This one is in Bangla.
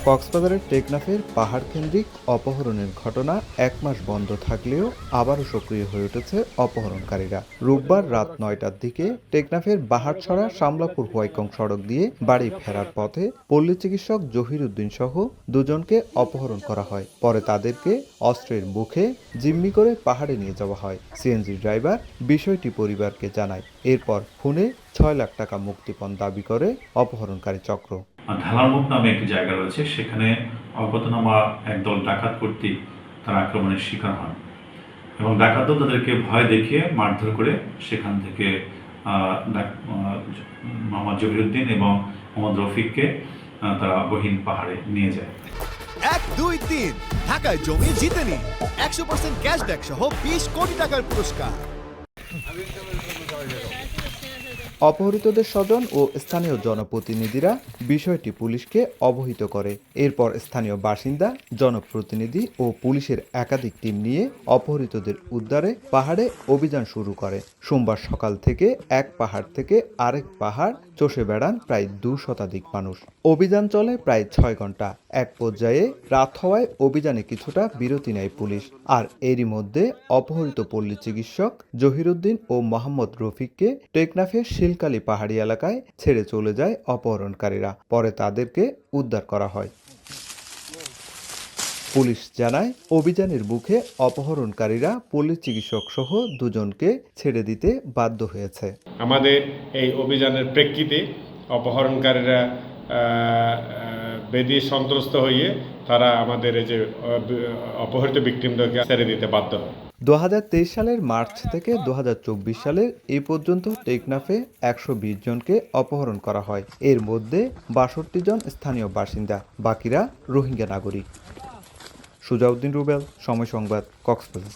কক্সবাজারের টেকনাফের পাহাড়কেন্দ্রিক অপহরণের ঘটনা ১ মাস বন্ধ থাকলেও আবারও সক্রিয় হয়ে উঠেছে অপহরণকারীরা। রোববার রাত ৯টার দিকে টেকনাফের বাহারছড়া শামলাপুর হোয়াইকং সড়ক দিয়ে বাড়ি ফেরার পথে পল্লী চিকিৎসক জহির উদ্দিন সহ দুজনকে অপহরণ করা হয়। পরে তাদেরকে অস্ত্রের মুখে জিম্মি করে পাহাড়ে নিয়ে যাওয়া হয়। সিএনজি ড্রাইভার বিষয়টি পরিবারকে জানায়। এরপর খুনে ৬ লাখ টাকা মুক্তিপণ দাবি করে অপহরণকারী চক্র। ঢালারমুখ নামে একটি জায়গা রয়েছে, সেখানে অজ্ঞাতনামা একদল ডাকাত কর্তৃক তারা আক্রমণের শিকার হন এবং ডাকাত দল তাদেরকে ভয় দেখিয়ে মারধর করে সেখান থেকে মোহাম্মদ জহিরুদ্দিন এবং মোহাম্মদ রফিককে তারা গহীন পাহাড়ে নিয়ে যায়। ১, ২, ৩ ঢাকায় জমি জিতে নিন ১০০% ক্যাশব্যাক সহ ২০ কোটি টাকার পুরস্কার। অপহৃতদের স্বজন ও স্থানীয় জনপ্রতিনিধিরা বিষয়টি পুলিশকে অবহিত করে। এরপর স্থানীয় বাসিন্দা, জনপ্রতিনিধি ও পুলিশের একাধিক টিম নিয়ে অপহৃতদের উদ্ধারে পাহাড়ে অভিযান শুরু করে। সোমবার সকাল থেকে এক পাহাড় থেকে আরেক পাহাড় চষে বেড়ান প্রায় ২ শতাধিক মানুষ। অভিযান চলে প্রায় ৬ ঘন্টা। এক পর্যায়ে রাত হওয়ায় অভিযানে কিছুটা বিরতি নেয় পুলিশ। আর এরই মধ্যে অপহৃত পল্লী চিকিৎসক জহিরুদ্দিন ও মোহাম্মদ রফিককে টেকনাফের শিলকালী পাহাড়ি এলাকায় ছেড়ে চলে যায় অপহরণকারীরা। পরে তাদেরকে উদ্ধার করা হয়। পুলিশ জানায়, অভিযানের মুখে অপহরণকারীরা পল্লী চিকিৎসক সহ দুজনকে ছেড়ে দিতে বাধ্য হয়েছে। আমাদের এই অভিযানের প্রেক্ষিতে অপহরণকারীরা বেদি সন্ত্রস্ত হয়ে তারা আমাদের এই যে অপহৃত ভিকটিমদেরকে ছেড়ে দিতে বাধ্য হয়। ২০২৩ সালের মার্চ থেকে ২০২৪ সালের এই পর্যন্ত টেকনাফে ১২০ জনকে অপহরণ করা হয়। এর মধ্যে ৬২ জন স্থানীয় বাসিন্দা, বাকিরা রোহিঙ্গা নাগরিক। সুজাউদ্দিন রুবেল, সময় সংবাদ, কক্সবাজার।